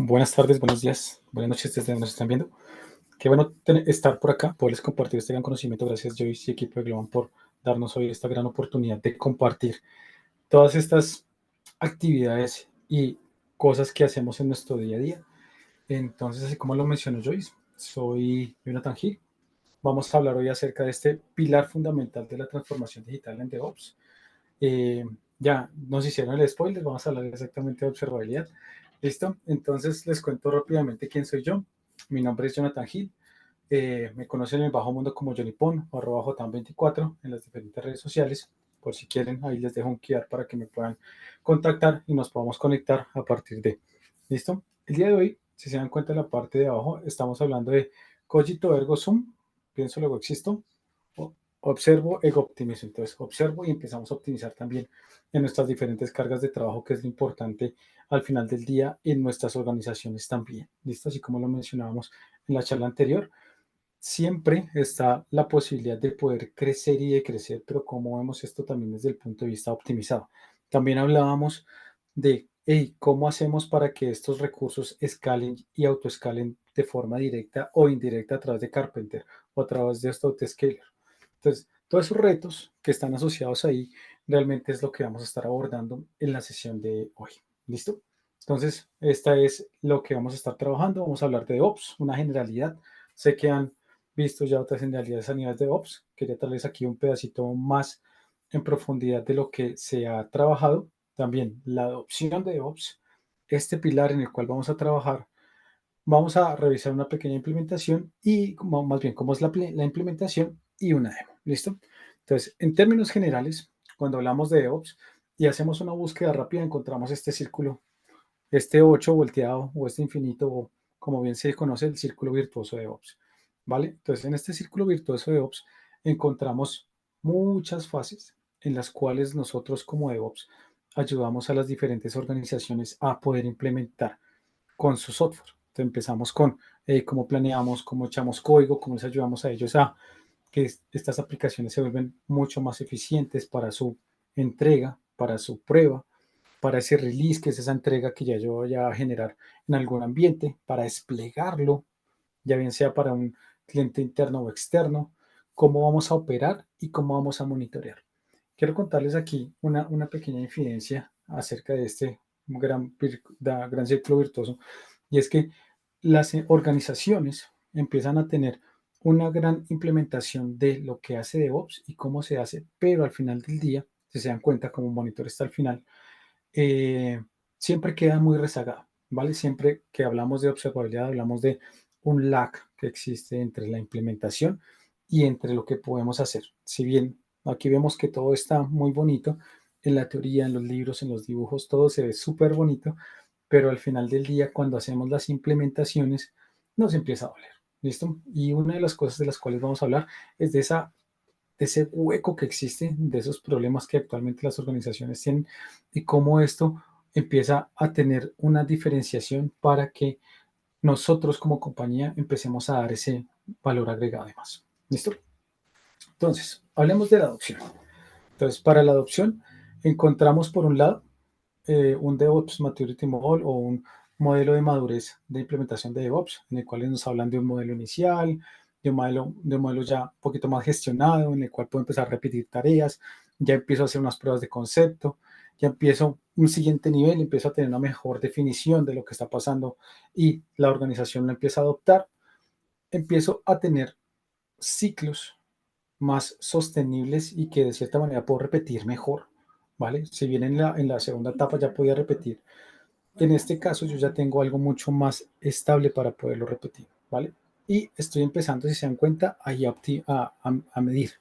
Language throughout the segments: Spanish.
Buenas tardes, buenos días, buenas noches desde donde nos están viendo. Qué bueno estar por acá, poderles compartir este gran conocimiento. Gracias, Joyce y equipo de Globan, por darnos hoy esta gran oportunidad de compartir todas estas actividades y cosas que hacemos en nuestro día a día. Entonces, así como lo mencionó Joyce, soy Jonathan Gil. Vamos a hablar hoy acerca de este pilar fundamental de la transformación digital en DevOps. Eh, ya nos hicieron el spoiler, vamos a hablar exactamente de observabilidad. ¿Listo? Entonces les cuento rápidamente quién soy yo. Mi nombre es Jonathan Gil. Me conocen en el bajo mundo como Johnny Pon o arroba Jotan24 en las diferentes redes sociales. Por si quieren, ahí les dejo un QR para que me puedan contactar y nos podamos conectar a partir de. ¿Listo? El día de hoy, si se dan cuenta en la parte de abajo, estamos hablando de Cogito Ergo Sum, pienso luego existo, observo, ego optimizo. Entonces, observo y empezamos a optimizar también en nuestras diferentes cargas de trabajo, que es lo importante al final del día en nuestras organizaciones también. ¿Listo? Así como lo mencionábamos en la charla anterior, siempre está la posibilidad de poder crecer y de crecer, pero como vemos esto también desde el punto de vista optimizado. También hablábamos de hey, cómo hacemos para que estos recursos escalen y autoescalen de forma directa o indirecta a través de Carpenter o a través de Autoscaler. Entonces, todos esos retos que están asociados ahí realmente es lo que vamos a estar abordando en la sesión de hoy. ¿Listo? Entonces, esta es lo que vamos a estar trabajando. Vamos a hablar de Ops, una generalidad. Sé que han visto ya otras generalidades a nivel de Ops. Quería traerles aquí un pedacito más en profundidad de lo que se ha trabajado. También la adopción de Ops, este pilar en el cual vamos a trabajar. Vamos a revisar una pequeña implementación y más bien cómo es la implementación y una demo. ¿Listo? Entonces, en términos generales, cuando hablamos de DevOps y hacemos una búsqueda rápida, encontramos este círculo, este 8 volteado o este infinito, o como bien se conoce, el círculo virtuoso de DevOps. ¿Vale? Entonces, en este círculo virtuoso de DevOps encontramos muchas fases en las cuales nosotros como DevOps ayudamos a las diferentes organizaciones a poder implementar con su software. Entonces empezamos con cómo planeamos, cómo echamos código, cómo les ayudamos a ellos a que estas aplicaciones se vuelven mucho más eficientes para su entrega, para su prueba, para ese release, que es esa entrega que ya yo voy a generar en algún ambiente, para desplegarlo, ya bien sea para un cliente interno o externo, cómo vamos a operar y cómo vamos a monitorear. Quiero contarles aquí una pequeña infidencia acerca de este gran círculo virtuoso, y es que las organizaciones empiezan a tener una gran implementación de lo que hace DevOps y cómo se hace, pero al final del día, si se dan cuenta, como un monitor está al final, eh, siempre queda muy rezagado, ¿vale? Siempre que hablamos de observabilidad, hablamos de un lag que existe entre la implementación y entre lo que podemos hacer. Si bien aquí vemos que todo está muy bonito, en la teoría, en los libros, en los dibujos, todo se ve súper bonito, pero al final del día, cuando hacemos las implementaciones, nos empieza a doler. ¿Listo? Y una de las cosas de las cuales vamos a hablar es de ese hueco que existe, de esos problemas que actualmente las organizaciones tienen y cómo esto empieza a tener una diferenciación para que nosotros como compañía empecemos a dar ese valor agregado además. ¿Listo? Entonces, hablemos de la adopción. Entonces, para la adopción encontramos por un lado un DevOps Maturity Model o un modelo de madurez de implementación de DevOps, en el cual nos hablan de un modelo inicial, de un modelo ya un poquito más gestionado, en el cual puedo empezar a repetir tareas, ya empiezo a hacer unas pruebas de concepto, ya empiezo un siguiente nivel, empiezo a tener una mejor definición de lo que está pasando y la organización lo empieza a adoptar, empiezo a tener ciclos más sostenibles y que de cierta manera puedo repetir mejor, ¿vale? Si bien en la segunda etapa ya podía repetir, en este caso yo ya tengo algo mucho más estable para poderlo repetir, ¿vale? Y estoy empezando, si se dan cuenta, ahí a medir.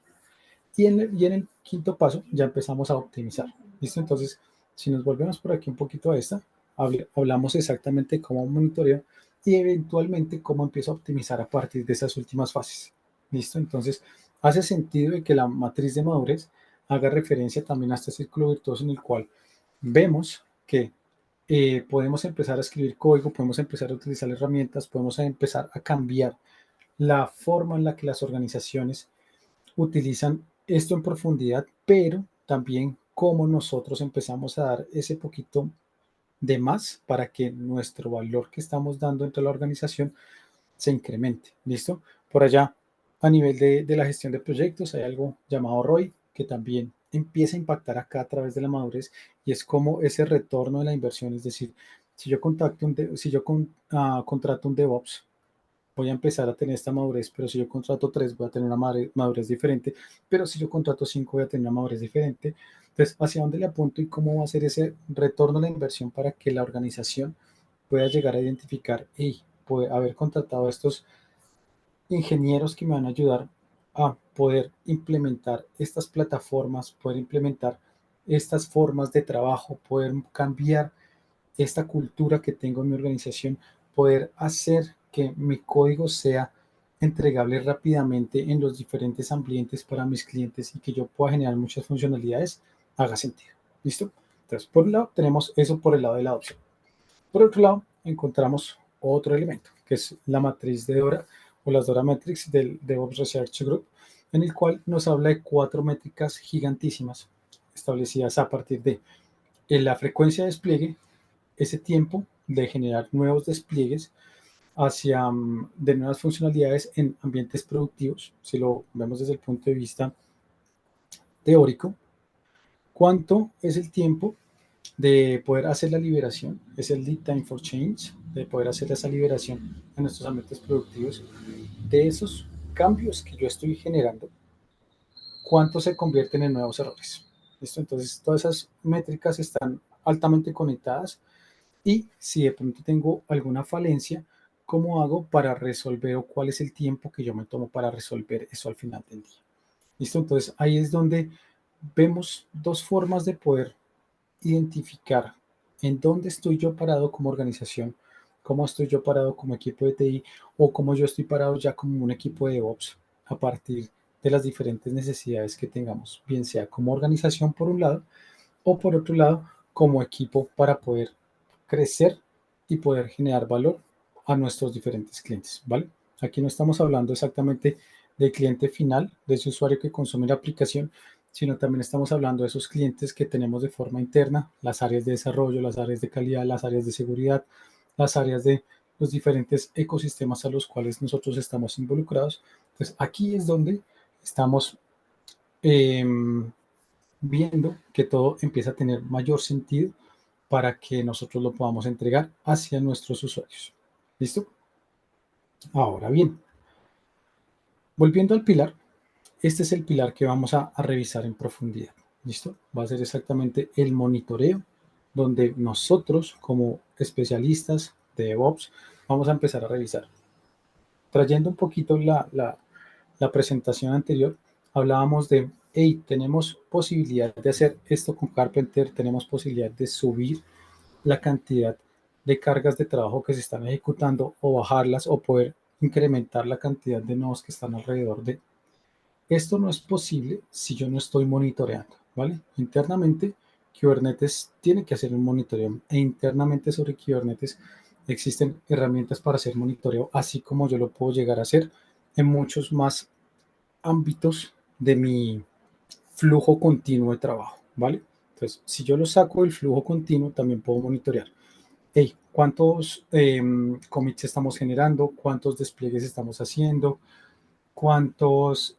Y en el quinto paso ya empezamos a optimizar, ¿listo? Entonces, si nos volvemos por aquí un poquito a esta, hablamos exactamente cómo monitoreo y eventualmente cómo empiezo a optimizar a partir de esas últimas fases, ¿listo? Entonces, hace sentido de que la matriz de madurez haga referencia también a este círculo virtuoso en el cual vemos que podemos empezar a escribir código, podemos empezar a utilizar herramientas, podemos empezar a cambiar la forma en la que las organizaciones utilizan esto en profundidad, pero también cómo nosotros empezamos a dar ese poquito, de más para que nuestro valor que estamos dando dentro de la organización se incremente. ¿Listo? Por allá, a nivel de la gestión de proyectos, hay algo llamado ROI, que también empieza a impactar acá a través de la madurez, y es como ese retorno de la inversión. Es decir, si yo, contrato un DevOps, voy a empezar a tener esta madurez, pero si yo contrato 3 voy a tener una madurez diferente, pero si yo contrato 5 voy a tener una madurez diferente. Entonces, ¿hacia dónde le apunto y cómo va a ser ese retorno a la inversión para que la organización pueda llegar a identificar y puede haber contratado a estos ingenieros que me van a ayudar a poder implementar estas plataformas, poder implementar estas formas de trabajo, poder cambiar esta cultura que tengo en mi organización, poder hacer que mi código sea entregable rápidamente en los diferentes ambientes para mis clientes y que yo pueda generar muchas funcionalidades, haga sentido. ¿Listo? Entonces, por un lado, tenemos eso por el lado de la adopción. Por otro lado, encontramos otro elemento, que es la matriz de Dora o las Dora Metrics del DevOps Research Group, en el cual nos habla de 4 métricas gigantísimas establecidas a partir de la frecuencia de despliegue, ese tiempo de generar nuevos despliegues hacia de nuevas funcionalidades en ambientes productivos, si lo vemos desde el punto de vista teórico, cuánto es el tiempo de poder hacer la liberación, es el lead time for change, de poder hacer esa liberación en nuestros ambientes productivos, de esos cambios que yo estoy generando, cuánto se convierten en nuevos errores. ¿Listo? Entonces, todas esas métricas están altamente conectadas y si de pronto tengo alguna falencia, ¿cómo hago para resolver o cuál es el tiempo que yo me tomo para resolver eso al final del día? ¿Listo? Entonces, ahí es donde vemos dos formas de poder identificar en dónde estoy yo parado como organización, cómo estoy yo parado como equipo de TI o cómo yo estoy parado ya como un equipo de DevOps a partir de las diferentes necesidades que tengamos, bien sea como organización por un lado o por otro lado como equipo para poder crecer y poder generar valor a nuestros diferentes clientes, ¿vale? Aquí no estamos hablando exactamente del cliente final, de ese usuario que consume la aplicación, sino también estamos hablando de esos clientes que tenemos de forma interna, las áreas de desarrollo, las áreas de calidad, las áreas de seguridad, las áreas de los diferentes ecosistemas a los cuales nosotros estamos involucrados. Entonces, aquí es donde estamos eh, viendo que todo empieza a tener mayor sentido para que nosotros lo podamos entregar hacia nuestros usuarios. ¿Listo? Ahora bien, volviendo al pilar, este es el pilar que vamos a revisar en profundidad. ¿Listo? Va a ser exactamente el monitoreo, donde nosotros como especialistas de DevOps vamos a empezar a revisar. Trayendo un poquito la presentación anterior, hablábamos de, hey, tenemos posibilidad de hacer esto con Carpenter, tenemos posibilidad de subir la cantidad de cargas de trabajo que se están ejecutando o bajarlas o poder incrementar la cantidad de nodos que están alrededor de. Esto no es posible si yo no estoy monitoreando, ¿vale? Internamente, Kubernetes tiene que hacer un monitoreo e internamente sobre Kubernetes existen herramientas para hacer monitoreo, así como yo lo puedo llegar a hacer en muchos más ámbitos de mi flujo continuo de trabajo, ¿vale? Entonces, si yo lo saco del flujo continuo, también puedo monitorear. Hey, ¿cuántos commits estamos generando? ¿Cuántos despliegues estamos haciendo? ¿Cuántos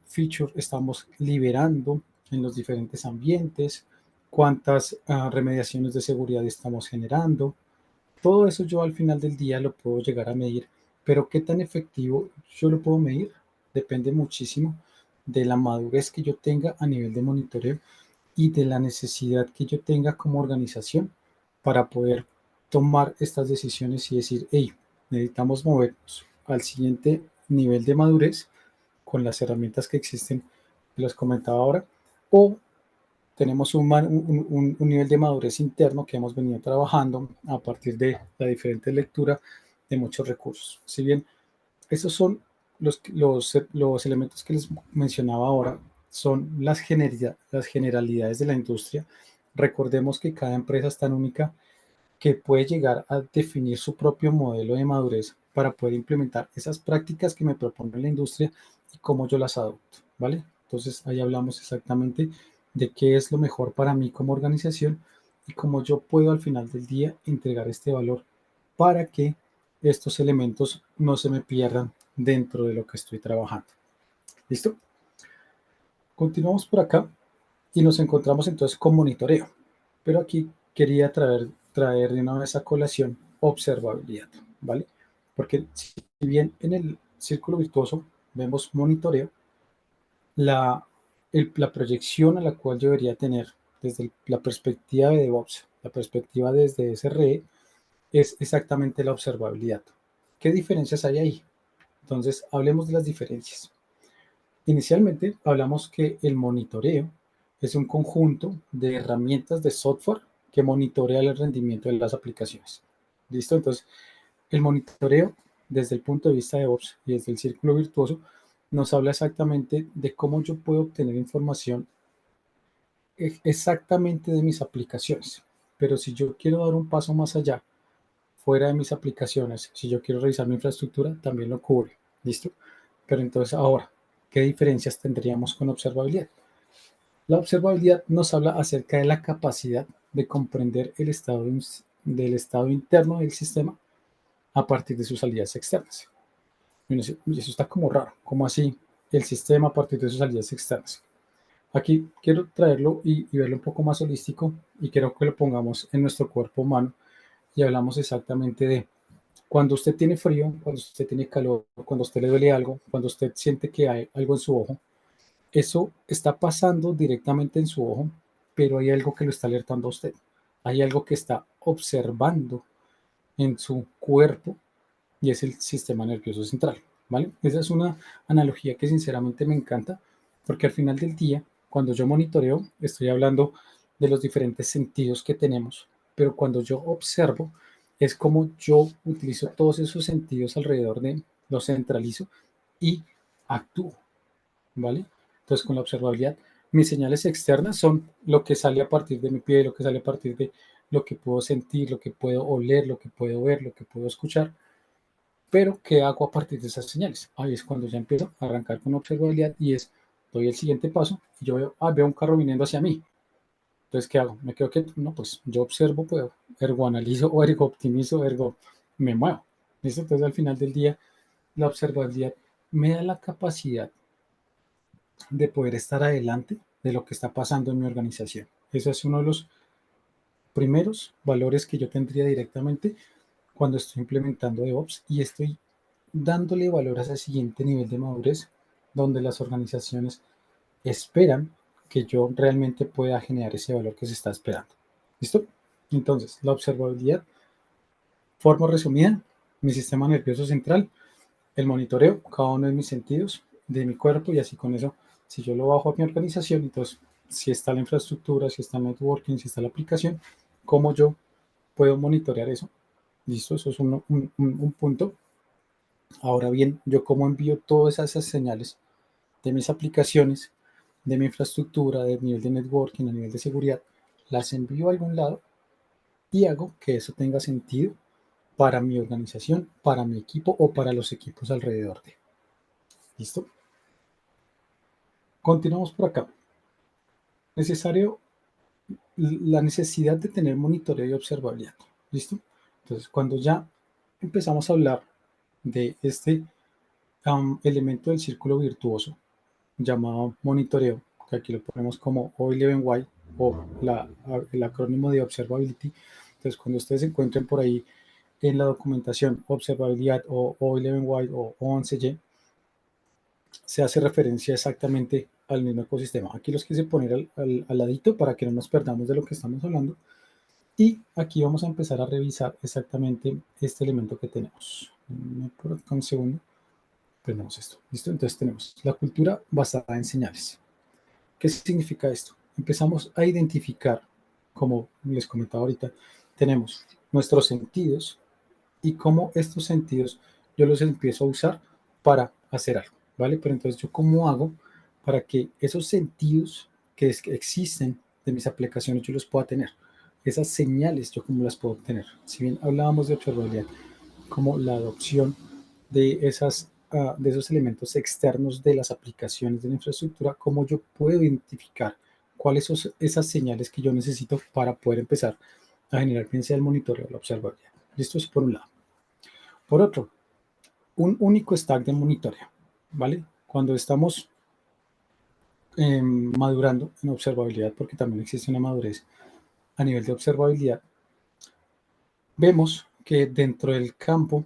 features estamos liberando en los diferentes ambientes? ¿Cuántas remediaciones de seguridad estamos generando? Todo eso yo al final del día lo puedo llegar a medir, pero qué tan efectivo yo lo puedo medir depende muchísimo de la madurez que yo tenga a nivel de monitoreo y de la necesidad que yo tenga como organización para poder tomar estas decisiones y decir, hey, necesitamos movernos al siguiente nivel de madurez con las herramientas que existen, que les comentaba ahora, o tenemos un nivel de madurez interno que hemos venido trabajando a partir de la diferente lectura de muchos recursos. Si bien esos son los elementos que les mencionaba ahora, son las generalidades de la industria. Recordemos que cada empresa es tan única que puede llegar a definir su propio modelo de madurez para poder implementar esas prácticas que me propone la industria y cómo yo las adopto, ¿vale? Entonces ahí hablamos exactamente de qué es lo mejor para mí como organización y cómo yo puedo al final del día entregar este valor para que estos elementos no se me pierdan dentro de lo que estoy trabajando. ¿Listo? Continuamos por acá y nos encontramos entonces con monitoreo. Pero aquí quería traer de una vez a colación observabilidad, ¿vale? Porque si bien en el círculo virtuoso vemos monitoreo, la, la proyección a la cual yo debería tener desde la perspectiva de DevOps, la perspectiva desde SRE, es exactamente la observabilidad. ¿Qué diferencias hay ahí? Entonces, hablemos de las diferencias. Inicialmente hablamos que el monitoreo es un conjunto de herramientas de software que monitorea el rendimiento de las aplicaciones. ¿Listo? Entonces, el monitoreo desde el punto de vista de DevOps y desde el círculo virtuoso nos habla exactamente de cómo yo puedo obtener información exactamente de mis aplicaciones. Pero si yo quiero dar un paso más allá, fuera de mis aplicaciones, si yo quiero revisar mi infraestructura, también lo cubre. ¿Listo? Pero entonces ahora, ¿qué diferencias tendríamos con observabilidad? La observabilidad nos habla acerca de la capacidad de comprender el estado del estado interno del sistema a partir de sus salidas externas. Y eso está como raro, como así el sistema a partir de sus salidas externas. Aquí quiero traerlo y verlo un poco más holístico y quiero que lo pongamos en nuestro cuerpo humano y hablamos exactamente de cuando usted tiene frío, cuando usted tiene calor, cuando a usted le duele algo, cuando usted siente que hay algo en su ojo, eso está pasando directamente en su ojo, pero hay algo que lo está alertando a usted. Hay algo que está observando en su cuerpo y es el sistema nervioso central, ¿vale? Esa es una analogía que sinceramente me encanta porque al final del día, cuando yo monitoreo, estoy hablando de los diferentes sentidos que tenemos, pero cuando yo observo, es como yo utilizo todos esos sentidos alrededor de, los centralizo y actúo, ¿vale? Entonces, con la observabilidad, mis señales externas son lo que sale a partir de mi piel, lo que sale a partir de lo que puedo sentir, lo que puedo oler, lo que puedo ver, lo que puedo escuchar. Pero, ¿qué hago a partir de esas señales? Ahí es cuando ya empiezo a arrancar con observabilidad y es, doy el siguiente paso y yo veo un carro viniendo hacia mí. Entonces, ¿qué hago? Me quedo quieto. No, pues yo observo, puedo, ergo analizo o ergo optimizo, ergo me muevo. ¿Listo? Entonces, al final del día, la observabilidad me da la capacidad de poder estar adelante de lo que está pasando en mi organización. Ese es uno de los primeros valores que yo tendría directamente cuando estoy implementando DevOps y estoy dándole valor a ese siguiente nivel de madurez donde las organizaciones esperan que yo realmente pueda generar ese valor que se está esperando. ¿Listo? Entonces, la observabilidad, forma resumida, mi sistema nervioso central, el monitoreo, cada uno de mis sentidos, de mi cuerpo y así con eso, si yo lo bajo a mi organización, entonces si está la infraestructura, si está el networking, si está la aplicación, cómo yo puedo monitorear eso. Listo, eso es un punto. Ahora bien, yo cómo envío todas esas señales de mis aplicaciones, de mi infraestructura, de nivel de networking, a nivel de seguridad, las envío a algún lado y hago que eso tenga sentido para mi organización, para mi equipo o para los equipos alrededor de. ¿Listo? Continuamos por acá. Necesario, la necesidad de tener monitoreo y observabilidad. ¿Listo? Entonces, cuando ya empezamos a hablar de este elemento del círculo virtuoso llamado monitoreo, que aquí lo ponemos como O11Y o el acrónimo de Observability. Entonces, cuando ustedes se encuentren por ahí en la documentación observabilidad o O11Y o O11Y, se hace referencia exactamente al mismo ecosistema. Aquí los quise poner al ladito para que no nos perdamos de lo que estamos hablando. Y aquí vamos a empezar a revisar exactamente este elemento que tenemos. Por acá un segundo. Tenemos esto. ¿Listo? Entonces tenemos la cultura basada en señales. ¿Qué significa esto? Empezamos a identificar, como les comentaba ahorita, tenemos nuestros sentidos y cómo estos sentidos yo los empiezo a usar para hacer algo, ¿vale? Pero entonces yo cómo hago para que esos sentidos que existen de mis aplicaciones yo los pueda tener. Esas señales yo cómo las puedo obtener. Si bien hablábamos de observabilidad, como la adopción de, de esos elementos externos de las aplicaciones de la infraestructura, cómo yo puedo identificar cuáles son esas señales que yo necesito para poder empezar a generar bien sea el monitoreo o la observabilidad. Esto es por un lado. Por otro, un único stack de monitoreo, ¿vale? Cuando estamos madurando en observabilidad, porque también existe una madurez a nivel de observabilidad, vemos que dentro del campo,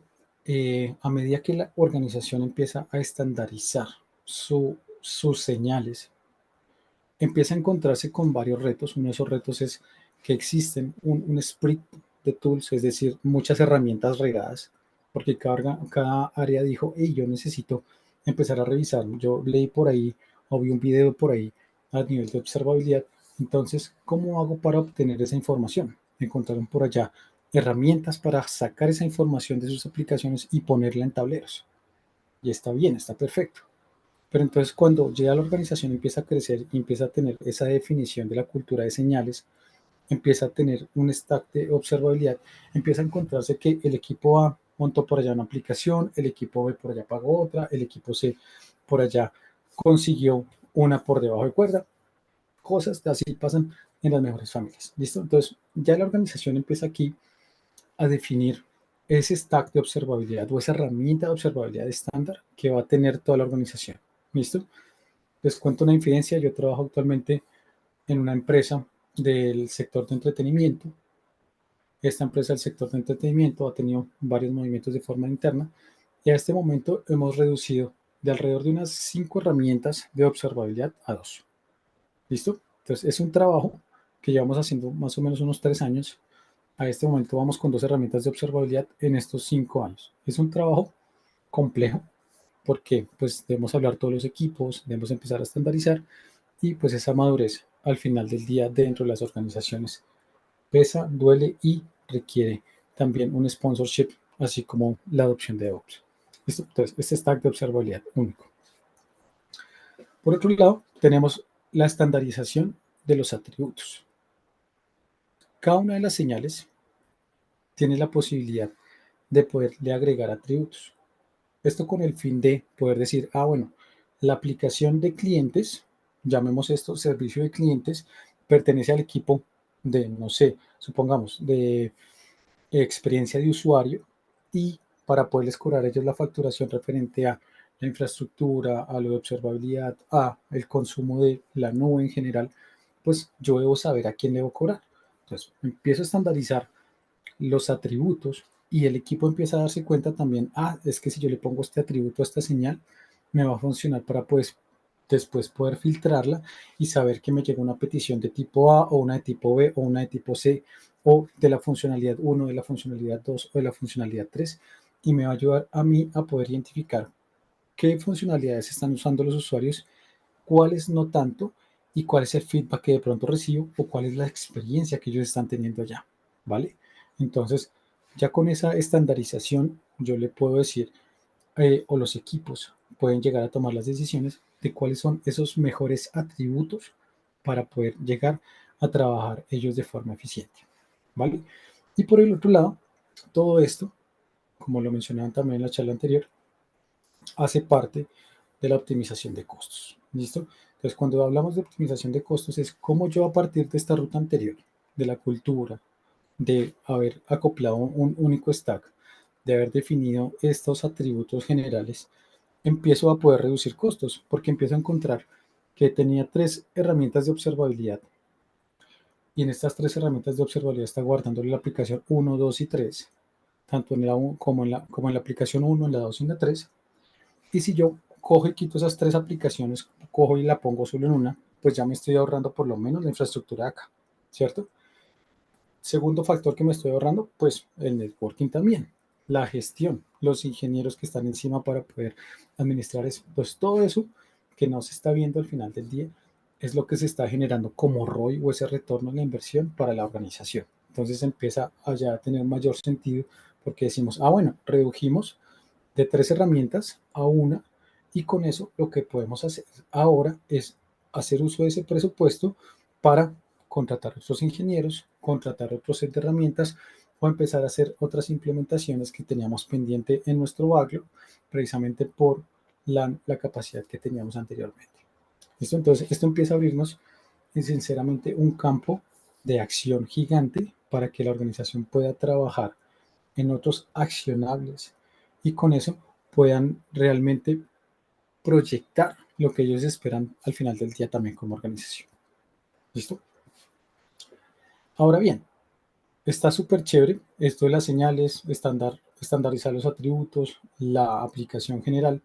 a medida que la organización empieza a estandarizar sus señales, empieza a encontrarse con varios retos. Uno de esos retos es que existen un split de tools, es decir, muchas herramientas regadas, porque cada área dijo, hey, yo necesito empezar a revisar. Yo leí por ahí o vi un video por ahí a nivel de observabilidad. Entonces, ¿cómo hago para obtener esa información? Encontraron por allá herramientas para sacar esa información de sus aplicaciones y ponerla en tableros. Y está bien, está perfecto. Pero entonces cuando ya la organización empieza a crecer y empieza a tener esa definición de la cultura de señales, empieza a tener un stack de observabilidad, empieza a encontrarse que el equipo A montó por allá una aplicación, el equipo B por allá pagó otra, el equipo C por allá consiguió una por debajo de cuerda. Cosas así pasan en las mejores familias. ¿Listo? Entonces ya la organización empieza aquí a definir ese stack de observabilidad o esa herramienta de observabilidad estándar que va a tener toda la organización. ¿Listo? Les cuento una infidencia, yo trabajo actualmente en una empresa del sector de entretenimiento. Esta empresa del sector de entretenimiento ha tenido varios movimientos de forma interna y a este momento hemos reducido de alrededor de unas 5 herramientas de observabilidad a 2. ¿Listo? Entonces es un trabajo que llevamos haciendo más o menos unos 3 años. A este momento vamos con 2 herramientas de observabilidad en estos 5 años. Es un trabajo complejo porque pues debemos hablar todos los equipos, debemos empezar a estandarizar y pues esa madurez al final del día dentro de las organizaciones pesa, duele y requiere también un sponsorship, así como la adopción de DevOps. Entonces, este stack de observabilidad único. Por otro lado, tenemos la estandarización de los atributos. Cada una de las señales tiene la posibilidad de poderle agregar atributos. Esto con el fin de poder decir, bueno, la aplicación de clientes, llamemos esto servicio de clientes, pertenece al equipo de, no sé, supongamos, de experiencia de usuario y para poderles cobrar a ellos la facturación referente a la infraestructura, a lo de observabilidad, a el consumo de la nube en general, pues yo debo saber a quién debo cobrar. Entonces, empiezo a estandarizar los atributos y el equipo empieza a darse cuenta también, es que si yo le pongo este atributo a esta señal, me va a funcionar para pues después poder filtrarla y saber que me llega una petición de tipo A o una de tipo B o una de tipo C o de la funcionalidad 1, de la funcionalidad 2 o de la funcionalidad 3 y me va a ayudar a mí a poder identificar qué funcionalidades están usando los usuarios, cuáles no tanto y cuál es el feedback que de pronto recibo o cuál es la experiencia que ellos están teniendo allá, ¿vale? Entonces, ya con esa estandarización, yo le puedo decir, o los equipos pueden llegar a tomar las decisiones de cuáles son esos mejores atributos para poder llegar a trabajar ellos de forma eficiente, ¿vale? Y por el otro lado, todo esto, como lo mencionaban también en la charla anterior, hace parte de la optimización de costos. ¿Listo? Entonces, cuando hablamos de optimización de costos, es cómo yo a partir de esta ruta anterior, de la cultura, de haber acoplado un único stack, de haber definido estos atributos generales, empiezo a poder reducir costos, porque empiezo a encontrar que tenía 3 herramientas de observabilidad y en estas 3 herramientas de observabilidad está guardándole la aplicación 1, 2 y 3, tanto en la, como en la aplicación 1, en la 2 y en la 3. Y si yo cojo y quito esas 3 aplicaciones, cojo y la pongo solo en una, pues ya me estoy ahorrando por lo menos la infraestructura de acá, ¿cierto? Segundo factor que me estoy ahorrando, pues el networking también, la gestión, los ingenieros que están encima para poder administrar eso. Pues todo eso que no se está viendo al final del día es lo que se está generando como ROI o ese retorno en la inversión para la organización. Entonces empieza allá a tener mayor sentido porque decimos, bueno, redujimos de 3 herramientas a una y con eso lo que podemos hacer ahora es hacer uso de ese presupuesto para contratar otros ingenieros, contratar otro set de herramientas o empezar a hacer otras implementaciones que teníamos pendiente en nuestro backlog precisamente por la capacidad que teníamos anteriormente. ¿Listo? Entonces, esto empieza a abrirnos sinceramente un campo de acción gigante para que la organización pueda trabajar en otros accionables y con eso puedan realmente proyectar lo que ellos esperan al final del día también como organización. ¿Listo? Ahora bien, está súper chévere esto de las señales, estandarizar los atributos, la aplicación general,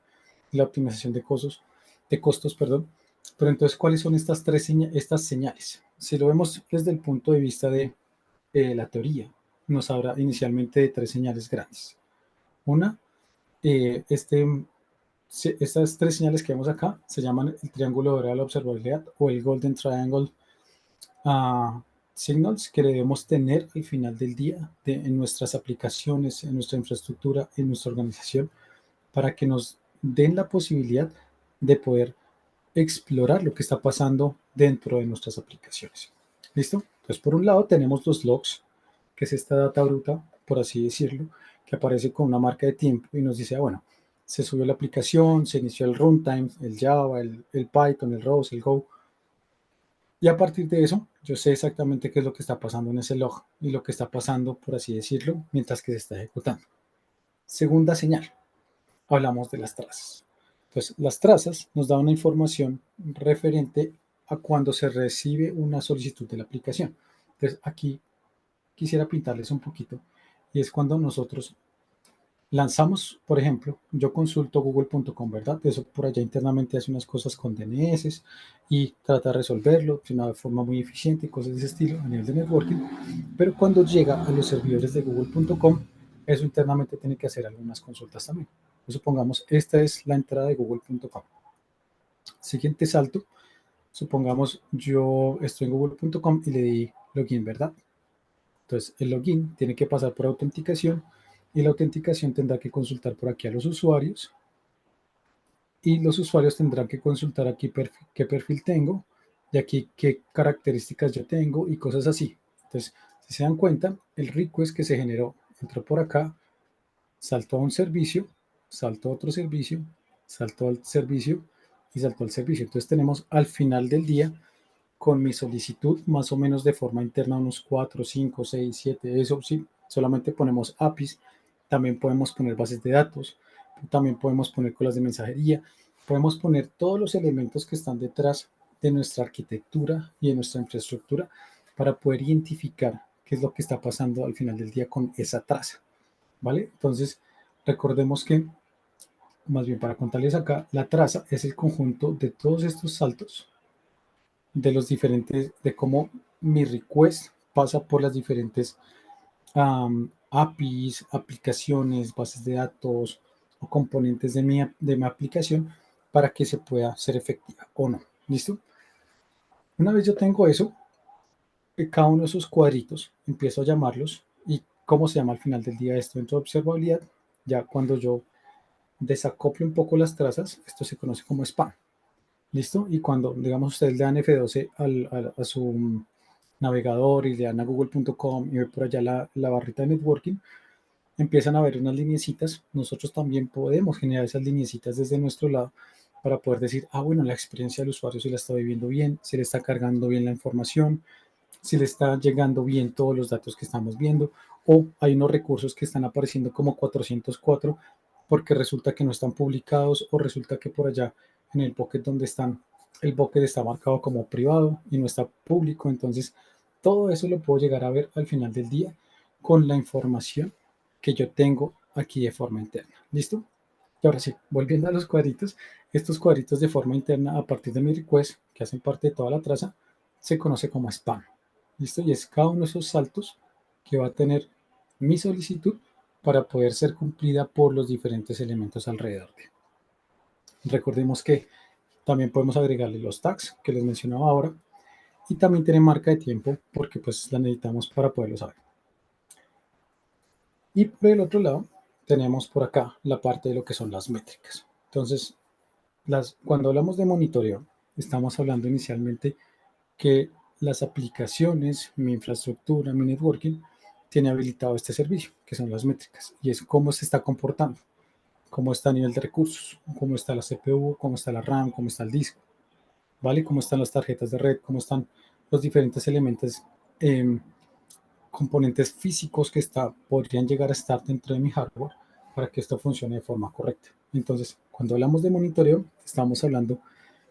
la optimización de costos, perdón. Pero entonces, ¿cuáles son estas señales? Si lo vemos desde el punto de vista de la teoría, nos habla inicialmente de tres señales grandes. Una, eh, este, estas tres señales que vemos acá se llaman el triángulo dorado de la observabilidad o el Golden Triangle Signals que debemos tener al final del día en nuestras aplicaciones, en nuestra infraestructura, en nuestra organización, para que nos den la posibilidad de poder explorar lo que está pasando dentro de nuestras aplicaciones. ¿Listo? Entonces, por un lado tenemos los logs, que es esta data bruta, por así decirlo, que aparece con una marca de tiempo y nos dice, bueno, se subió la aplicación, se inició el runtime, el Java, el Python, el ROS, el Go, y a partir de eso, yo sé exactamente qué es lo que está pasando en ese log y lo que está pasando, por así decirlo, mientras que se está ejecutando. Segunda señal, hablamos de las trazas. Entonces, las trazas nos dan una información referente a cuando se recibe una solicitud de la aplicación. Entonces, aquí quisiera pintarles un poquito y es cuando nosotros lanzamos, por ejemplo, yo consulto google.com, ¿verdad? Eso por allá internamente hace unas cosas con DNS y trata de resolverlo de una forma muy eficiente y cosas de ese estilo a nivel de networking. Pero cuando llega a los servidores de google.com, eso internamente tiene que hacer algunas consultas también. Supongamos, esta es la entrada de google.com. Siguiente salto, supongamos yo estoy en google.com y le di login, ¿verdad? Entonces, el login tiene que pasar por autenticación y la autenticación tendrá que consultar por aquí a los usuarios y los usuarios tendrán que consultar aquí qué perfil tengo y aquí qué características yo tengo y cosas así. Entonces, si se dan cuenta, el request que se generó entró por acá, saltó a un servicio, saltó a otro servicio, saltó al servicio y saltó al servicio. Entonces, tenemos al final del día con mi solicitud, más o menos de forma interna, unos 4, 5, 6, 7, eso sí, solamente ponemos APIs, también podemos poner bases de datos, también podemos poner colas de mensajería, podemos poner todos los elementos que están detrás de nuestra arquitectura y de nuestra infraestructura para poder identificar qué es lo que está pasando al final del día con esa traza, ¿vale? Entonces, recordemos que, más bien para contarles acá, la traza es el conjunto de todos estos saltos de los diferentes, de cómo mi request pasa por las diferentes APIs, aplicaciones, bases de datos o componentes de mi aplicación para que se pueda ser efectiva o no. ¿Listo? Una vez yo tengo eso, cada uno de esos cuadritos empiezo a llamarlos y cómo se llama al final del día esto dentro de observabilidad. Ya cuando yo desacople un poco las trazas, esto se conoce como spam. ¿Listo? Y cuando, digamos, ustedes le dan F12 a su navegador y le dan a google.com y ve por allá la barrita de networking, empiezan a ver unas lineecitas. Nosotros también podemos generar esas lineecitas desde nuestro lado para poder decir, bueno, la experiencia del usuario se la está viviendo bien, se le está cargando bien la información, si le está llegando bien todos los datos que estamos viendo, o hay unos recursos que están apareciendo como 404 porque resulta que no están publicados o resulta que por allá en el bucket donde están, el bucket está marcado como privado y no está público. Entonces, todo eso lo puedo llegar a ver al final del día con la información que yo tengo aquí de forma interna. ¿Listo? Y ahora sí, volviendo a los cuadritos, estos cuadritos de forma interna a partir de mi request, que hacen parte de toda la traza, se conoce como spam. ¿Listo? Y es cada uno de esos saltos que va a tener mi solicitud para poder ser cumplida por los diferentes elementos alrededor. Recordemos que también podemos agregarle los tags que les mencionaba ahora y también tiene marca de tiempo porque pues la necesitamos para poderlo saber. Y por el otro lado tenemos por acá la parte de lo que son las métricas. Entonces, cuando hablamos de monitoreo, estamos hablando inicialmente que las aplicaciones, mi infraestructura, mi networking, tiene habilitado este servicio, que son las métricas, y es cómo se está comportando, cómo está a nivel de recursos, cómo está la CPU, cómo está la RAM, cómo está el disco. ¿vale? Cómo están las tarjetas de red, cómo están los diferentes elementos, eh, componentes físicos que podrían llegar a estar dentro de mi hardware para que esto funcione de forma correcta. Entonces, cuando hablamos de monitoreo, estamos hablando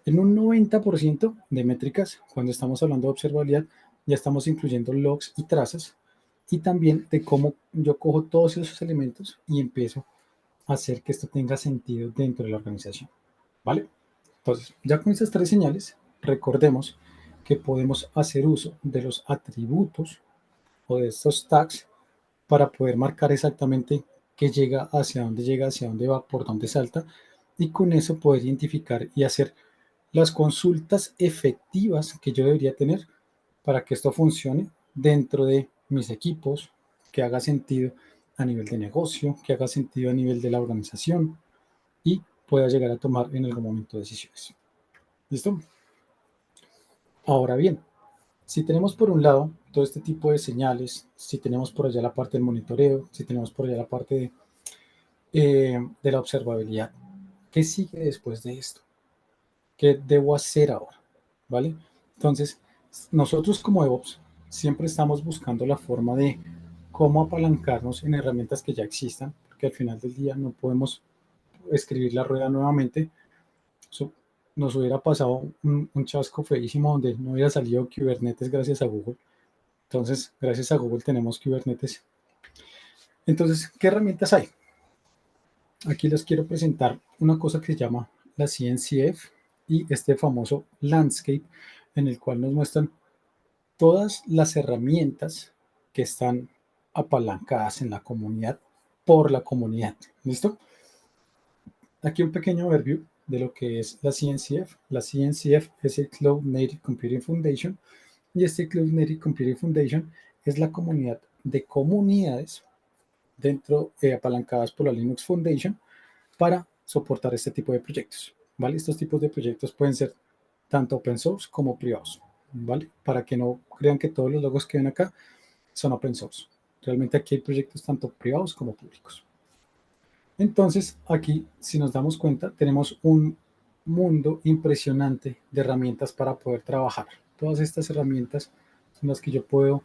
en un 90% de métricas. Cuando estamos hablando de observabilidad, ya estamos incluyendo logs y trazas, y también de cómo yo cojo todos esos elementos y empiezo a hacer que esto tenga sentido dentro de la organización, ¿vale? Entonces, ya con estas tres señales, recordemos que podemos hacer uso de los atributos o de estos tags para poder marcar exactamente qué llega, hacia dónde va, por dónde salta, y con eso poder identificar y hacer las consultas efectivas que yo debería tener para que esto funcione dentro de mis equipos, que haga sentido a nivel de negocio, que haga sentido a nivel de la organización y pueda llegar a tomar en algún momento decisiones. ¿Listo? Ahora bien, si tenemos por un lado todo este tipo de señales, si tenemos por allá la parte del monitoreo, si tenemos por allá la parte de la observabilidad, ¿qué sigue después de esto? ¿Qué debo hacer ahora? ¿Vale? Entonces, nosotros como DevOps siempre estamos buscando la forma de cómo apalancarnos en herramientas que ya existan, porque al final del día no podemos escribir la rueda nuevamente. Eso nos hubiera pasado un chasco feísimo donde no hubiera salido Kubernetes gracias a Google. Entonces, gracias a Google tenemos Kubernetes. Entonces, ¿qué herramientas hay? Aquí les quiero presentar una cosa que se llama la CNCF y este famoso landscape en el cual nos muestran todas las herramientas que están apalancadas en la comunidad por la comunidad. ¿Listo? Aquí un pequeño overview de lo que es la CNCF. La CNCF es el Cloud Native Computing Foundation, y este Cloud Native Computing Foundation es la comunidad de comunidades dentro, apalancadas por la Linux Foundation, para soportar este tipo de proyectos, ¿vale? Estos tipos de proyectos pueden ser tanto open source como privados, ¿vale? Para que no crean que todos los logos que ven acá son open source. Realmente aquí hay proyectos tanto privados como públicos. Entonces, aquí, si nos damos cuenta, tenemos un mundo impresionante de herramientas para poder trabajar. Todas estas herramientas son las que yo puedo,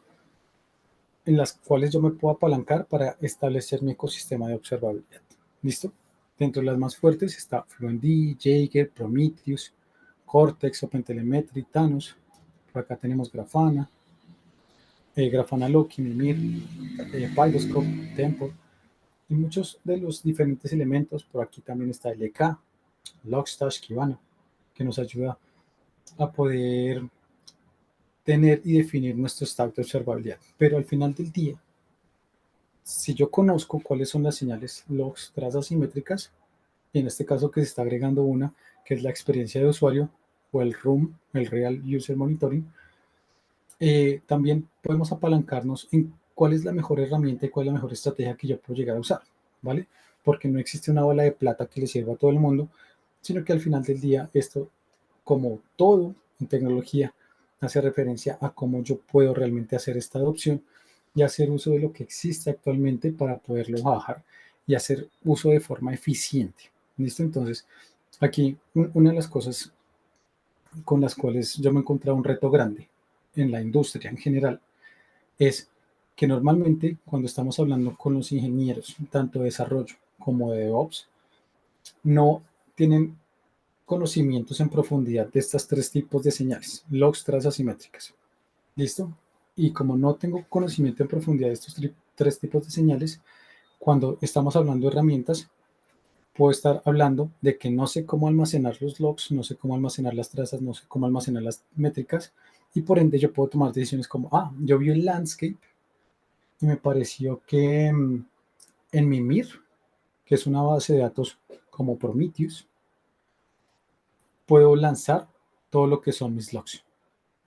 en las cuales yo me puedo apalancar para establecer mi ecosistema de observabilidad. ¿Listo? Dentro de las más fuertes está FluentD, Jaeger, Prometheus, Cortex, OpenTelemetry, Thanos. Por acá tenemos Grafana, Grafana Loki, Mimir, Pyroscope, Tempo, y muchos de los diferentes elementos. Por aquí también está LK, Logstash, Kibana, que nos ayuda a poder tener y definir nuestro stack de observabilidad. Pero al final del día, si yo conozco cuáles son las señales logs, trazas simétricas, y en este caso que se está agregando una, que es la experiencia de usuario o el RUM, el Real User Monitoring, también podemos apalancarnos en cuál es la mejor herramienta y cuál es la mejor estrategia que yo puedo llegar a usar, ¿vale? Porque no existe una bola de plata que le sirva a todo el mundo, sino que al final del día esto, como todo en tecnología, hace referencia a cómo yo puedo realmente hacer esta adopción y hacer uso de lo que existe actualmente para poderlo bajar y hacer uso de forma eficiente. ¿Listo? Entonces, aquí una de las cosas con las cuales yo me he encontrado un reto grande en la industria en general es que normalmente cuando estamos hablando con los ingenieros, tanto de desarrollo como de DevOps, no tienen conocimientos en profundidad de estos tres tipos de señales, logs, trazas y métricas. ¿Listo? Y como no tengo conocimiento en profundidad de estos tres tipos de señales, cuando estamos hablando de herramientas, puedo estar hablando de que no sé cómo almacenar los logs, no sé cómo almacenar las trazas, no sé cómo almacenar las métricas, y por ende yo puedo tomar decisiones como, yo vi el landscape y me pareció que en Mimir, que es una base de datos como Prometheus, puedo lanzar todo lo que son mis logs.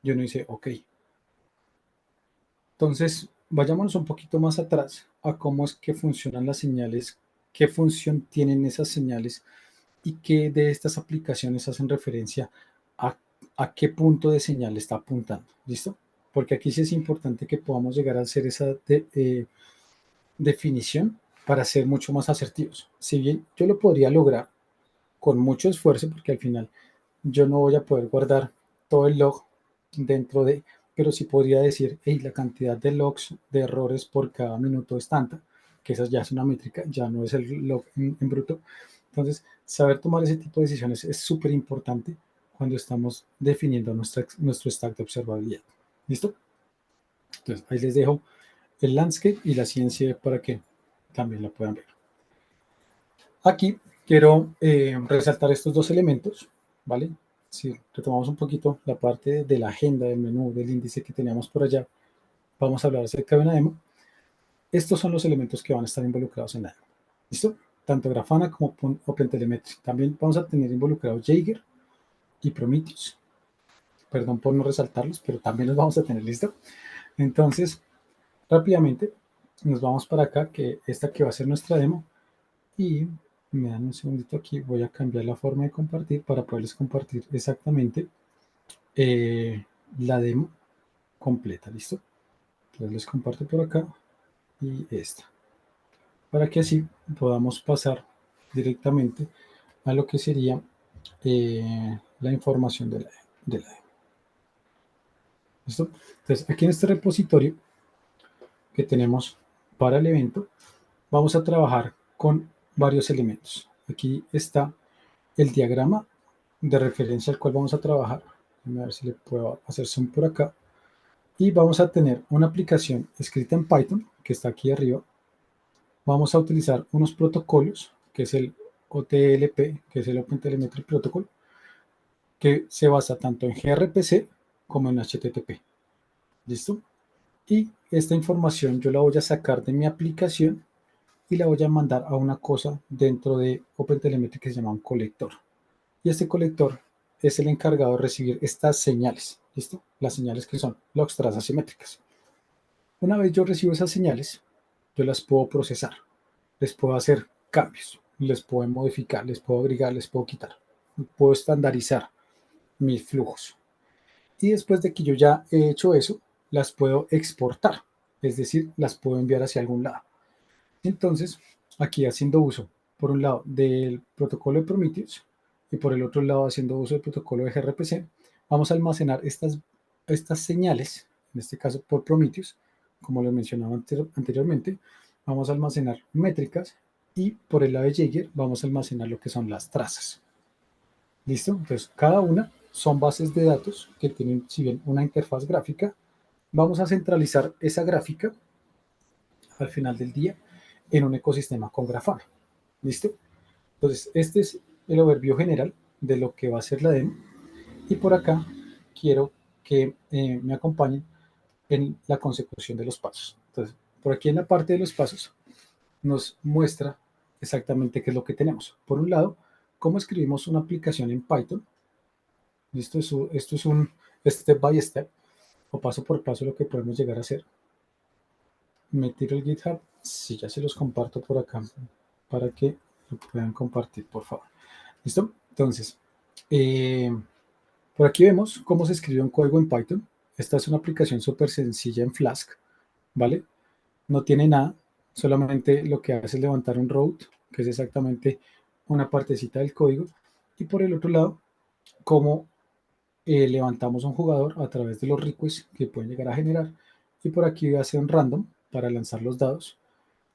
Yo no hice, ok. Entonces, vayámonos un poquito más atrás a cómo es que funcionan las señales, qué función tienen esas señales y qué de estas aplicaciones hacen referencia a, a qué punto de señal está apuntando. ¿Listo? Porque aquí sí es importante que podamos llegar a hacer esa definición para ser mucho más asertivos. Si bien yo lo podría lograr con mucho esfuerzo, porque al final yo no voy a poder guardar todo el log dentro de, pero sí podría decir, hey, la cantidad de logs de errores por cada minuto es tanta, que esa ya es una métrica, ya no es el log en bruto. Entonces, saber tomar ese tipo de decisiones es súper importante cuando estamos definiendo nuestro stack de observabilidad. ¿Listo? Entonces, ahí les dejo el landscape y la ciencia para que también la puedan ver. Aquí quiero resaltar estos dos elementos, ¿vale? Si retomamos un poquito la parte de la agenda, del menú, del índice que teníamos por allá, vamos a hablar acerca de una demo. Estos son los elementos que van a estar involucrados en la demo. ¿Listo? Tanto Grafana como OpenTelemetry. También vamos a tener involucrados Jaeger y Prometheus. Perdón por no resaltarlos, pero también los vamos a tener, ¿listo? Entonces, rápidamente, nos vamos para acá, que esta que va a ser nuestra demo, y me dan un segundito aquí, voy a cambiar la forma de compartir para poderles compartir exactamente la demo completa, ¿listo? Entonces les comparto por acá y esta, para que así podamos pasar directamente a lo que sería la información de la demo. ¿Listo? Entonces aquí en este repositorio que tenemos para el evento, vamos a trabajar con varios elementos. Aquí está el diagrama de referencia al cual vamos a trabajar. A ver si le puedo hacer zoom por acá. Y vamos a tener una aplicación escrita en Python, que está aquí arriba. Vamos a utilizar unos protocolos, que es el OTLP, que es el OpenTelemetry Protocol, que se basa tanto en gRPC como en HTTP. ¿Listo? Y esta información yo la voy a sacar de mi aplicación y la voy a mandar a una cosa dentro de OpenTelemetry que se llama un colector. Y este colector es el encargado de recibir estas señales, ¿listo? Las señales que son logs trazas simétricas. Una vez yo recibo esas señales, yo las puedo procesar, les puedo hacer cambios, les puedo modificar, les puedo agregar, les puedo quitar, puedo estandarizar mis flujos. Y después de que yo ya he hecho eso, las puedo exportar, es decir, las puedo enviar hacia algún lado. Entonces, aquí haciendo uso, por un lado, del protocolo de Prometheus y por el otro lado, haciendo uso del protocolo de gRPC, vamos a almacenar estas señales, en este caso por Prometheus, como lo mencionaba anteriormente, vamos a almacenar métricas y por el lado de Jaeger vamos a almacenar lo que son las trazas. ¿Listo? Entonces, cada una son bases de datos que tienen, si bien una interfaz gráfica, vamos a centralizar esa gráfica al final del día en un ecosistema con Grafana. ¿Listo? Entonces, este es el overview general de lo que va a ser la demo. Y por acá quiero que me acompañen en la consecución de los pasos. Entonces, por aquí en la parte de los pasos nos muestra exactamente qué es lo que tenemos. Por un lado, cómo escribimos una aplicación en Python. Esto es un step by step o paso por paso lo que podemos llegar a hacer. Me tiro el GitHub, si ya se los comparto por acá para que lo puedan compartir, por favor. ¿Listo? Entonces, por aquí vemos cómo se escribe un código en Python. Esta es una aplicación súper sencilla en Flask, ¿vale? No tiene nada, solamente lo que hace es levantar un route, que es exactamente una partecita del código. Y por el otro lado, cómo levantamos un jugador a través de los requests que pueden llegar a generar. Y por aquí hace un random para lanzar los dados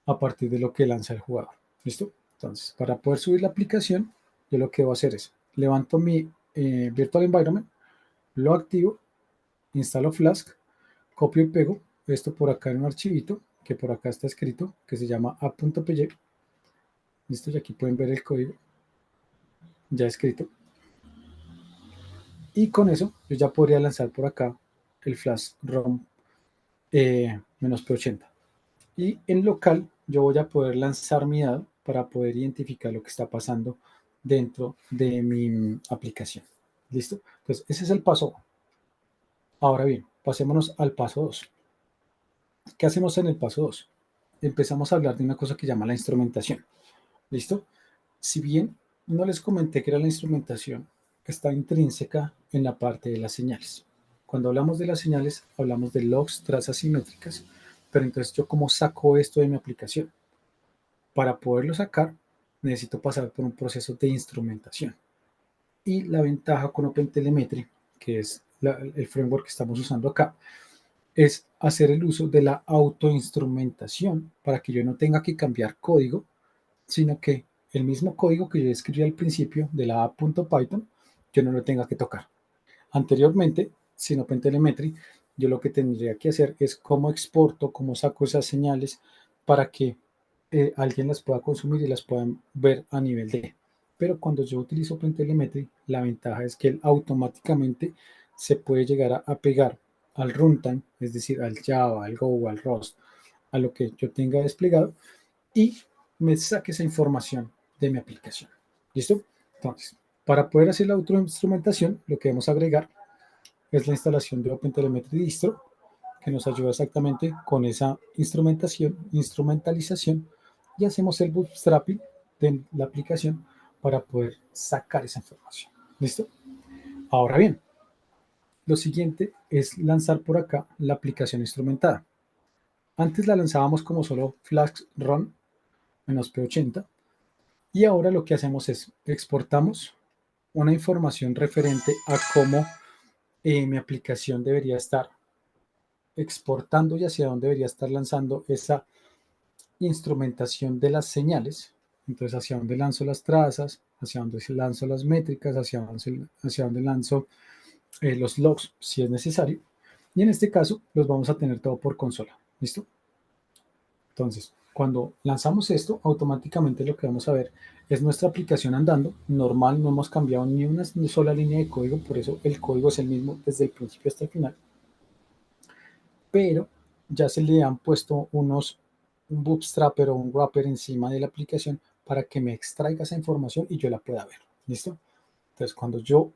a partir de lo que lanza el jugador. ¿Listo? Entonces, para poder subir la aplicación, yo lo que voy a hacer es, levanto mi Virtual Environment, lo activo, instalo Flask, copio y pego esto por acá en un archivito, que por acá está escrito, que se llama app.py. Listo, y aquí pueden ver el código ya escrito. Y con eso, yo ya podría lanzar por acá el Flash ROM -P80. Y en local yo voy a poder lanzar mi dado para poder identificar lo que está pasando dentro de mi aplicación. ¿Listo? Entonces, ese es el paso 1. Ahora bien, pasémonos al paso 2. ¿Qué hacemos en el paso 2? Empezamos a hablar de una cosa que llama la instrumentación. ¿Listo? Si bien no les comenté que era la instrumentación, está intrínseca en la parte de las señales. Cuando hablamos de las señales, hablamos de logs, trazas simétricas, pero entonces yo cómo saco esto de mi aplicación. Para poderlo sacar, necesito pasar por un proceso de instrumentación. Y la ventaja con OpenTelemetry, que es el framework que estamos usando acá, es hacer el uso de la autoinstrumentación para que yo no tenga que cambiar código, sino que el mismo código que yo escribí al principio de la app.python, yo no lo tenga que tocar. Anteriormente, sin OpenTelemetry, yo lo que tendría que hacer es cómo exporto, cómo saco esas señales para que alguien las pueda consumir y las puedan ver a nivel de. Pero cuando yo utilizo OpenTelemetry, la ventaja es que él automáticamente se puede llegar a pegar al runtime, es decir, al Java, al Go, al Rust, a lo que yo tenga desplegado y me saque esa información de mi aplicación. ¿Listo? Entonces, para poder hacer la autoinstrumentación, lo que debemos agregar es la instalación de OpenTelemetry Distro, que nos ayuda exactamente con esa instrumentalización, y hacemos el bootstrapping de la aplicación para poder sacar esa información. ¿Listo? Ahora bien, lo siguiente es lanzar por acá la aplicación instrumentada. Antes la lanzábamos como solo Flask Run -P80, y ahora lo que hacemos es exportamos una información referente a cómo mi aplicación debería estar exportando y hacia dónde debería estar lanzando esa instrumentación de las señales. Entonces, hacia dónde lanzo las trazas, hacia dónde lanzo las métricas, hacia dónde lanzo los logs, si es necesario. Y en este caso, los vamos a tener todo por consola. ¿Listo? Entonces, cuando lanzamos esto, automáticamente lo que vamos a ver es nuestra aplicación andando. Normal, no hemos cambiado ni una sola línea de código, por eso el código es el mismo desde el principio hasta el final. Pero ya se le han puesto un bootstrapper o un wrapper encima de la aplicación para que me extraiga esa información y yo la pueda ver. ¿Listo? Entonces, cuando yo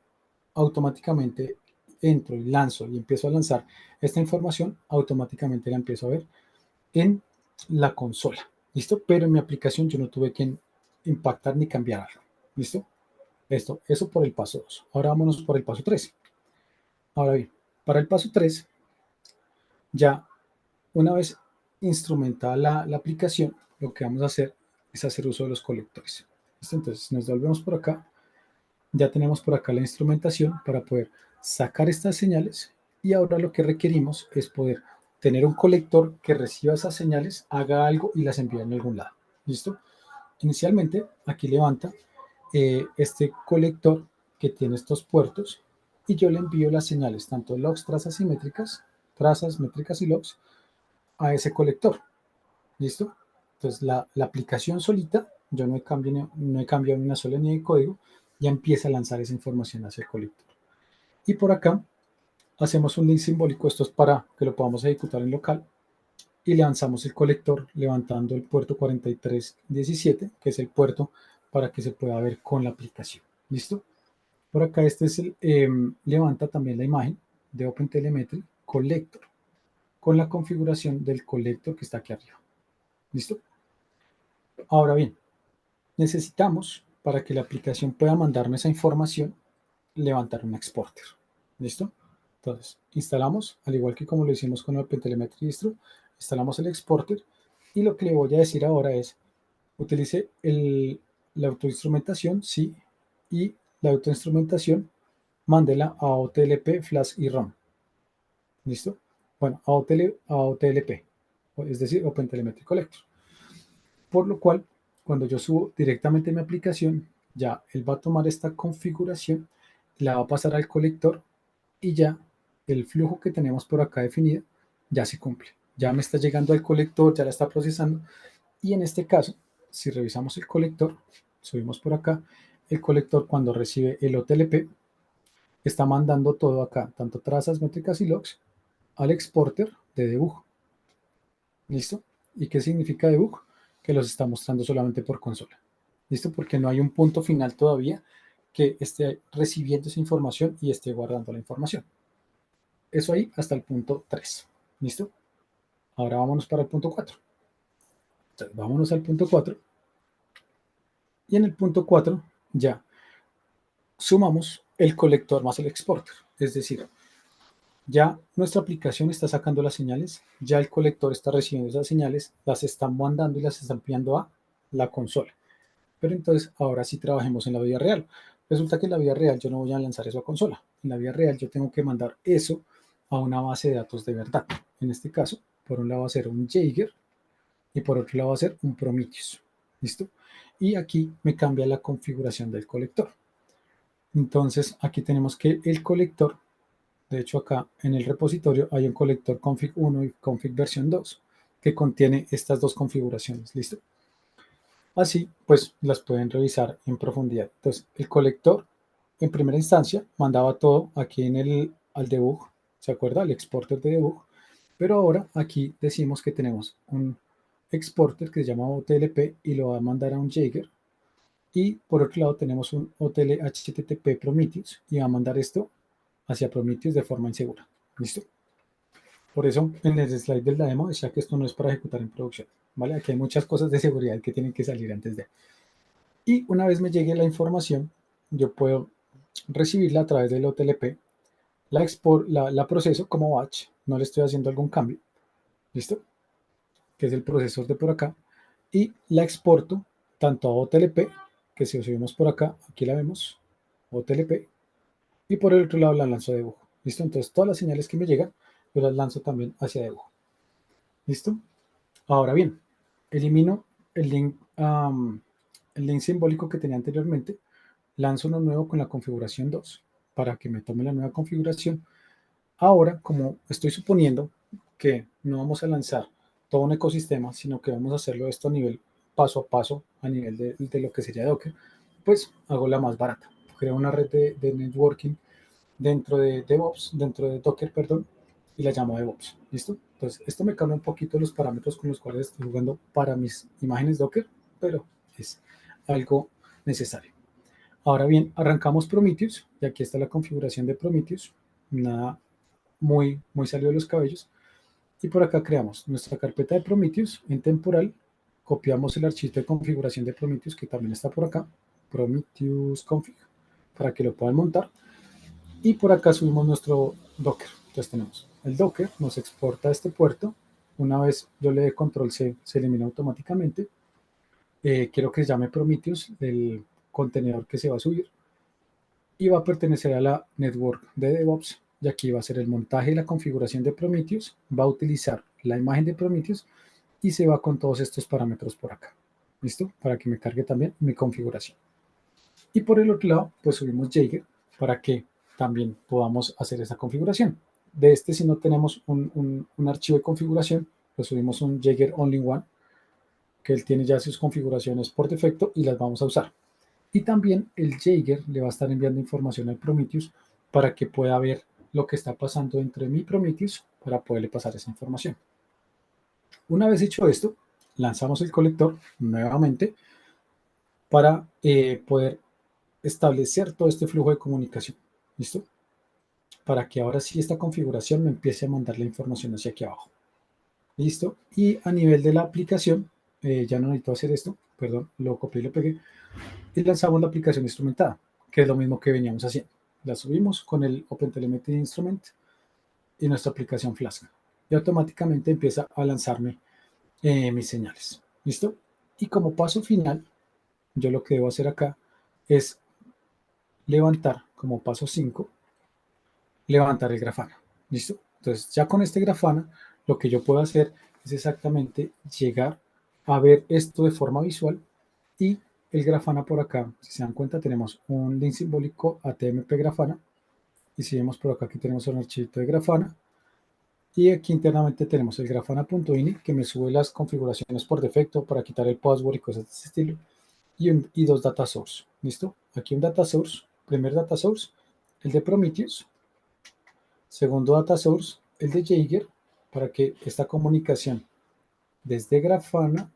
automáticamente entro y lanzo y empiezo a lanzar esta información, automáticamente la empiezo a ver en la consola. ¿Listo? Pero en mi aplicación yo no tuve que impactar ni cambiar algo. ¿Listo? Eso por el paso 2. Ahora vámonos por el paso 3. Ahora bien, para el paso 3, ya una vez instrumentada la aplicación, lo que vamos a hacer es hacer uso de los colectores. ¿Listo? Entonces, nos volvemos por acá. Ya tenemos por acá la instrumentación para poder sacar estas señales y ahora lo que requerimos es poder tener un colector que reciba esas señales, haga algo y las envíe en algún lado. ¿Listo? Inicialmente, aquí levanta este colector que tiene estos puertos y yo le envío las señales, tanto logs, trazas, métricas y logs, a ese colector. ¿Listo? Entonces la aplicación solita, yo no he cambiado ni una sola línea de código, ya empieza a lanzar esa información hacia el colector. Y por acá hacemos un link simbólico, esto es para que lo podamos ejecutar en local, y lanzamos el colector levantando el puerto 4317, que es el puerto para que se pueda ver con la aplicación. ¿Listo? Por acá este es levanta también la imagen de OpenTelemetry Collector con la configuración del colector que está aquí arriba. ¿Listo? Ahora bien, necesitamos, para que la aplicación pueda mandarme esa información, levantar un exporter. ¿Listo? Entonces, instalamos, al igual que como lo hicimos con el OpenTelemetry Distro, instalamos el exporter y lo que le voy a decir ahora es, utilice la autoinstrumentación, sí, y la autoinstrumentación, mándela a OTLP, Flash y ROM. ¿Listo? Bueno, a OTLP, es decir, OpenTelemetry Collector. Por lo cual, cuando yo subo directamente mi aplicación, ya él va a tomar esta configuración, la va a pasar al colector y ya el flujo que tenemos por acá definido ya se cumple. Ya me está llegando al colector, ya la está procesando. Y en este caso, si revisamos el colector, subimos por acá, el colector cuando recibe el OTLP está mandando todo acá, tanto trazas, métricas y logs, al exporter de debug. ¿Listo? ¿Y qué significa debug? Que los está mostrando solamente por consola. ¿Listo? Porque no hay un punto final todavía que esté recibiendo esa información y esté guardando la información. Eso ahí hasta el punto 3. ¿Listo? Ahora vámonos para el punto 4. Entonces, vámonos al punto 4. Y en el punto 4 ya sumamos el colector más el exporter. Es decir, ya nuestra aplicación está sacando las señales, ya el colector está recibiendo esas señales, las está mandando y las está enviando a la consola. Pero entonces ahora sí trabajemos en la vida real. Resulta que en la vida real yo no voy a lanzar eso a consola. En la vida real yo tengo que mandar eso a una base de datos de verdad. En este caso, por un lado va a ser un Jaeger y por otro lado va a ser un Prometheus. ¿Listo? Y aquí me cambia la configuración del colector. Entonces aquí tenemos que el colector, de hecho acá en el repositorio hay un colector config 1 y config versión 2 que contiene estas dos configuraciones. ¿Listo? Así, pues las pueden revisar en profundidad. Entonces, el colector, en primera instancia, mandaba todo aquí al debug, ¿se acuerda? El exporter de debug. Pero ahora aquí decimos que tenemos un exporter que se llama OTLP y lo va a mandar a un Jaeger. Y por otro lado tenemos un OTL HTTP Prometheus y va a mandar esto hacia Prometheus de forma insegura. ¿Listo? Por eso en el slide de la demo decía que esto no es para ejecutar en producción. ¿Vale? Aquí hay muchas cosas de seguridad que tienen que salir antes de. Y una vez me llegue la información, yo puedo recibirla a través del OTLP, la proceso como batch, no le estoy haciendo algún cambio, ¿listo? Que es el procesor de por acá, y la exporto tanto a OTLP, que si lo subimos por acá, aquí la vemos, OTLP, y por el otro lado la lanzo a debug, ¿listo? Entonces todas las señales que me llegan, yo las lanzo también hacia debug, ¿listo? Ahora bien, elimino el link simbólico que tenía anteriormente, lanzo uno nuevo con la configuración 2 para que me tome la nueva configuración. Ahora, como estoy suponiendo que no vamos a lanzar todo un ecosistema, sino que vamos a hacerlo esto a nivel paso a paso, a nivel de lo que sería Docker, pues hago la más barata. Creo una red de networking dentro de DevOps, dentro de Docker, perdón, y la llamo DevOps. ¿Listo? Entonces, esto me cambia un poquito los parámetros con los cuales estoy jugando para mis imágenes Docker, pero es algo necesario. Ahora bien, arrancamos Prometheus, y aquí está la configuración de Prometheus, nada muy salido de los cabellos, y por acá creamos nuestra carpeta de Prometheus en temporal, copiamos el archivo de configuración de Prometheus, que también está por acá, Prometheus config, para que lo puedan montar, y por acá subimos nuestro Docker. Entonces tenemos el Docker, nos exporta a este puerto, una vez yo le dé control C, se elimina automáticamente, quiero que se llame Prometheus, el contenedor que se va a subir, y va a pertenecer a la network de DevOps, y aquí va a ser el montaje y la configuración de Prometheus, va a utilizar la imagen de Prometheus y se va con todos estos parámetros por acá. ¿Listo? Para que me cargue también mi configuración. Y por el otro lado, pues subimos Jaeger para que también podamos hacer esa configuración. De este, si no tenemos un archivo de configuración, pues subimos un Jaeger Only One, que él tiene ya sus configuraciones por defecto y las vamos a usar. Y también el Jaeger le va a estar enviando información al Prometheus para que pueda ver lo que está pasando dentro de mi Prometheus para poderle pasar esa información. Una vez hecho esto, lanzamos el colector nuevamente para poder establecer todo este flujo de comunicación. ¿Listo? Para que ahora sí esta configuración me empiece a mandar la información hacia aquí abajo. ¿Listo? Y a nivel de la aplicación, ya no necesito hacer esto, perdón, lo copié y lo pegué, y lanzamos la aplicación instrumentada, que es lo mismo que veníamos haciendo. La subimos con el OpenTelemetry Instrument y nuestra aplicación Flask. Y automáticamente empieza a lanzarme mis señales. ¿Listo? Y como paso final, yo lo que debo hacer acá es levantar, como paso 5, levantar el Grafana. ¿Listo? Entonces, ya con este Grafana, lo que yo puedo hacer es exactamente llegar a ver esto de forma visual y el Grafana por acá, si se dan cuenta, tenemos un link simbólico ATMP Grafana y si vemos por acá, aquí tenemos un archivo de Grafana y aquí internamente tenemos el grafana.ini que me sube las configuraciones por defecto para quitar el password y cosas de ese estilo y dos data source. ¿Listo? Aquí un data source, primer data source, el de Prometheus, segundo data source, el de Jaeger, para que esta comunicación desde Grafana,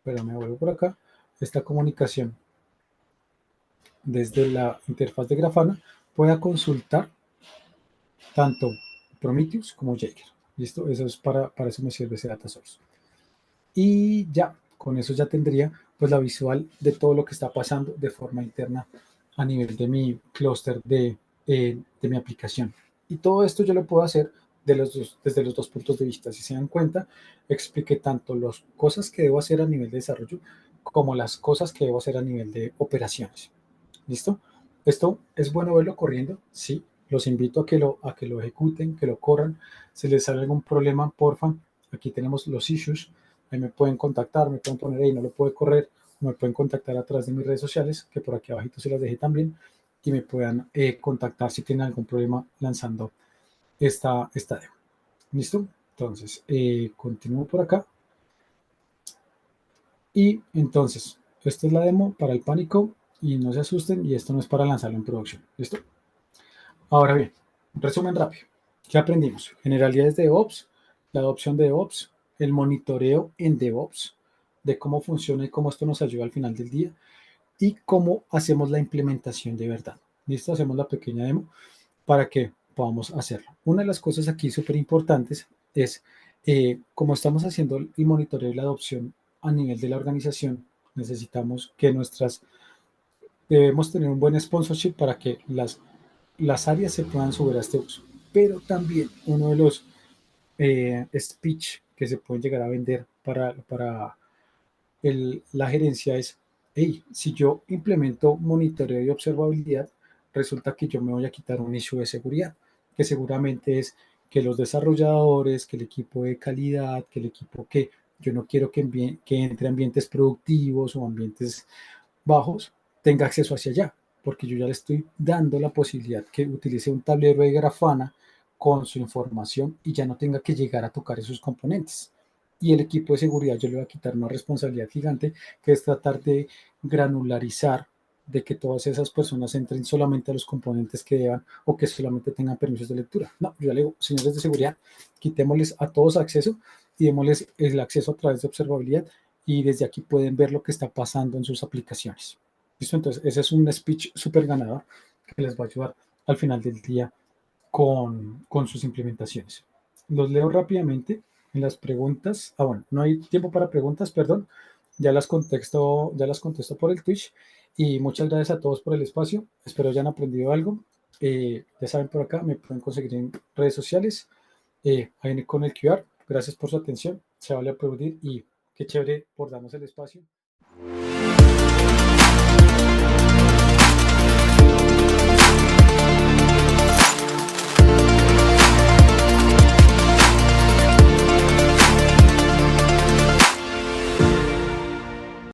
pero me vuelvo por acá, esta comunicación desde la interfaz de Grafana pueda consultar tanto Prometheus como Jaeger. ¿Listo? Eso es para eso me sirve ese data source. Y ya, con eso ya tendría pues la visual de todo lo que está pasando de forma interna a nivel de mi clúster de mi aplicación. Y todo esto yo lo puedo hacer desde los dos puntos de vista. Si se dan cuenta, expliqué tanto las cosas que debo hacer a nivel de desarrollo como las cosas que debo hacer a nivel de operaciones. ¿Listo? Esto es bueno verlo corriendo, sí. Los invito a que lo ejecuten, que lo corran. Si les sale algún problema, porfa, aquí tenemos los issues. Ahí me pueden contactar, me pueden poner ahí, no lo puede correr, o me pueden contactar a través de mis redes sociales, que por aquí abajito se las dejé también, y me puedan contactar si tienen algún problema lanzando esta demo. ¿Listo? Entonces, continúo por acá. Y entonces, esta es la demo para el pánico y no se asusten y esto no es para lanzarlo en producción. ¿Listo? Ahora bien, resumen rápido. ¿Qué aprendimos? Generalidades de DevOps, la adopción de DevOps, el monitoreo en DevOps, de cómo funciona y cómo esto nos ayuda al final del día y cómo hacemos la implementación de verdad. ¿Listo? Hacemos la pequeña demo para que podamos hacerlo. Una de las cosas aquí súper importantes es, como estamos haciendo el monitoreo y la adopción a nivel de la organización, necesitamos que debemos tener un buen sponsorship para que las áreas se puedan subir a este uso. Pero también uno de los speech que se pueden llegar a vender para la gerencia es, hey, si yo implemento monitoreo y observabilidad, resulta que yo me voy a quitar un issue de seguridad, que seguramente es que los desarrolladores, que el equipo de calidad, que el equipo que yo no quiero que entre ambientes productivos o ambientes bajos, tenga acceso hacia allá, porque yo ya le estoy dando la posibilidad que utilice un tablero de Grafana con su información y ya no tenga que llegar a tocar esos componentes. Y el equipo de seguridad yo le voy a quitar una responsabilidad gigante, que es tratar de granularizar, de que todas esas personas entren solamente a los componentes que deban o que solamente tengan permisos de lectura. No, yo ya le digo, señores de seguridad, quitémosles a todos acceso y démosles el acceso a través de observabilidad y desde aquí pueden ver lo que está pasando en sus aplicaciones. ¿Listo? Entonces, ese es un speech súper ganador que les va a ayudar al final del día con sus implementaciones. Los leo rápidamente en las preguntas. Ah, bueno, no hay tiempo para preguntas, perdón. Ya las contesto por el Twitch. Y muchas gracias a todos por el espacio. Espero hayan aprendido algo. Ya saben, por acá me pueden conseguir en redes sociales. Ahí con el QR. Gracias por su atención. Se vale aplaudir y qué chévere por darnos el espacio.